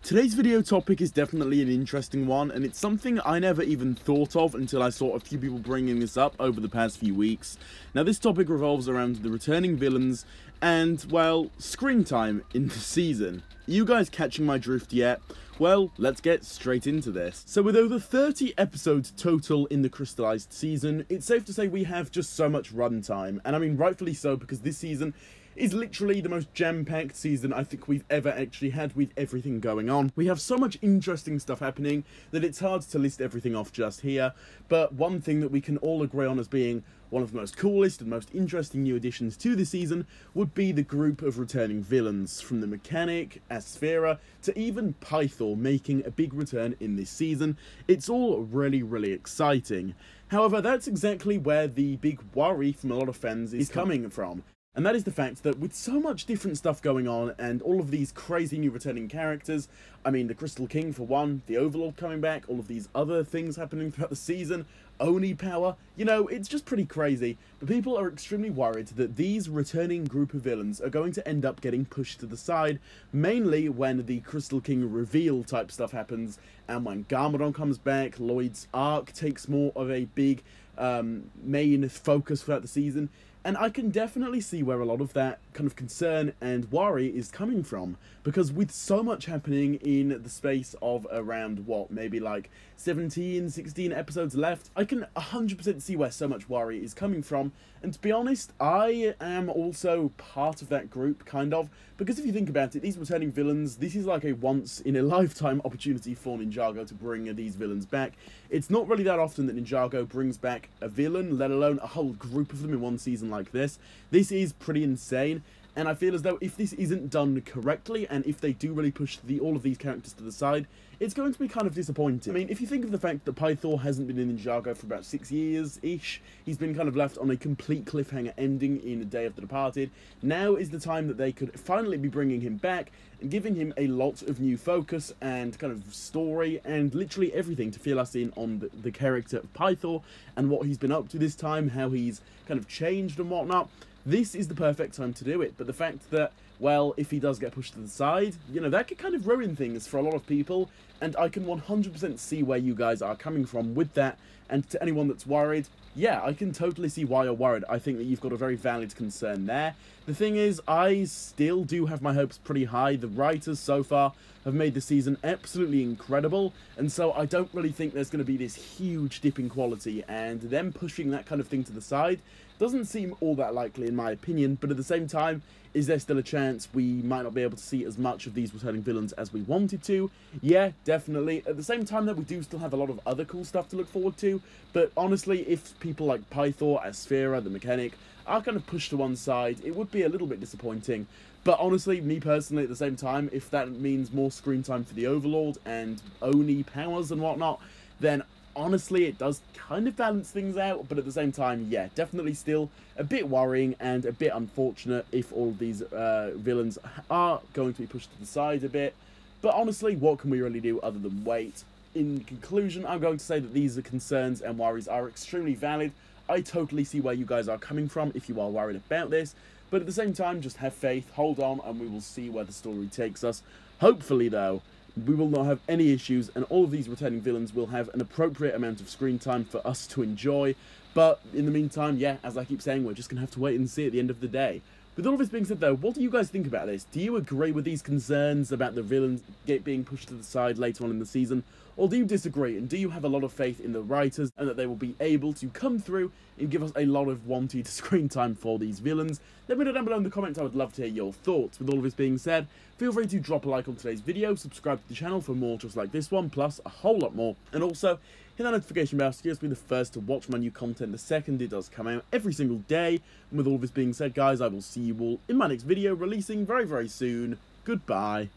Today's video topic is definitely an interesting one, and it's something I never even thought of until I saw a few people bringing this up over the past few weeks. Now, this topic revolves around the returning villains and, well, screen time in the season. Are you guys catching my drift yet? Well, let's get straight into this. So with over 30 episodes total in the Crystalized season, it's safe to say we have just so much runtime, and I mean rightfully so, because this season is literally the most jam-packed season I think we've ever actually had, with everything going on. We have so much interesting stuff happening that it's hard to list everything off just here, but one thing that we can all agree on as being one of the most coolest and most interesting new additions to the season would be the group of returning villains, from the Mechanic, Asphera, to even Pythor making a big return in this season. It's all really exciting. However, that's exactly where the big worry from a lot of fans is coming from. And that is the fact that with so much different stuff going on and all of these crazy new returning characters, I mean the Crystal King for one, the Overlord coming back, all of these other things happening throughout the season, Oni power, you know, it's just pretty crazy. But people are extremely worried that these returning group of villains are going to end up getting pushed to the side, mainly when the Crystal King reveal type stuff happens, and when Garmadon comes back, Lloyd's arc takes more of a big main focus throughout the season. And I can definitely see where a lot of that kind of concern and worry is coming from, because with so much happening in the space of around, what, maybe like 17, 16 episodes left, I can 100% see where so much worry is coming from. And to be honest, I am also part of that group, kind of, because if you think about it, these returning villains, this is like a once-in-a-lifetime opportunity for Ninjago to bring these villains back. It's not really that often that Ninjago brings back a villain, let alone a whole group of them in one season like this. This is pretty insane, and I feel as though if this isn't done correctly, and if they do really push all of these characters to the side, it's going to be kind of disappointing. I mean, if you think of the fact that Pythor hasn't been in Ninjago for about 6 years-ish, he's been kind of left on a complete cliffhanger ending in A Day of the Departed, now is the time that they could finally be bringing him back and giving him a lot of new focus and kind of story and literally everything to fill us in on the character of Pythor and what he's been up to this time, how he's kind of changed and whatnot. This is the perfect time to do it, but the fact that, well, if he does get pushed to the side, you know, that could kind of ruin things for a lot of people, and I can 100% see where you guys are coming from with that. And to anyone that's worried, yeah, I can totally see why you're worried. I think that you've got a very valid concern there. The thing is, I still do have my hopes pretty high. The writers so far have made the season absolutely incredible, and so I don't really think there's going to be this huge dip in quality, and them pushing that kind of thing to the side doesn't seem all that likely in my opinion. But at the same time, is there still a chance we might not be able to see as much of these returning villains as we wanted to? Yeah, definitely. At the same time, that we do still have a lot of other cool stuff to look forward to, but honestly, if people like Pythor, Asphera, the Mechanic are kind of pushed to one side, it would be a little bit disappointing. But honestly, me personally, at the same time, if that means more screen time for the Overlord and Oni powers and whatnot, then honestly, it does kind of balance things out. But at the same time, yeah, definitely still a bit worrying and a bit unfortunate if all of these villains are going to be pushed to the side a bit. But honestly, what can we really do other than wait? In conclusion, I'm going to say that these concerns and worries are extremely valid. I totally see where you guys are coming from if you are worried about this. But at the same time, just have faith, hold on, and we will see where the story takes us. Hopefully, though, we will not have any issues, and all of these returning villains will have an appropriate amount of screen time for us to enjoy. But in the meantime, yeah, as I keep saying, we're just going to have to wait and see at the end of the day. With all of this being said, though, what do you guys think about this? Do you agree with these concerns about the villains being pushed to the side later on in the season? Or do you disagree, and do you have a lot of faith in the writers and that they will be able to come through and give us a lot of wanted screen time for these villains? Let me know down below in the comments. I would love to hear your thoughts. With all of this being said, feel free to drop a like on today's video, subscribe to the channel for more just like this one, plus a whole lot more. And also, hit that notification bell so you guys be the first to watch my new content the second it does come out every single day. And with all of this being said, guys, I will see you all in my next video, releasing very soon. Goodbye.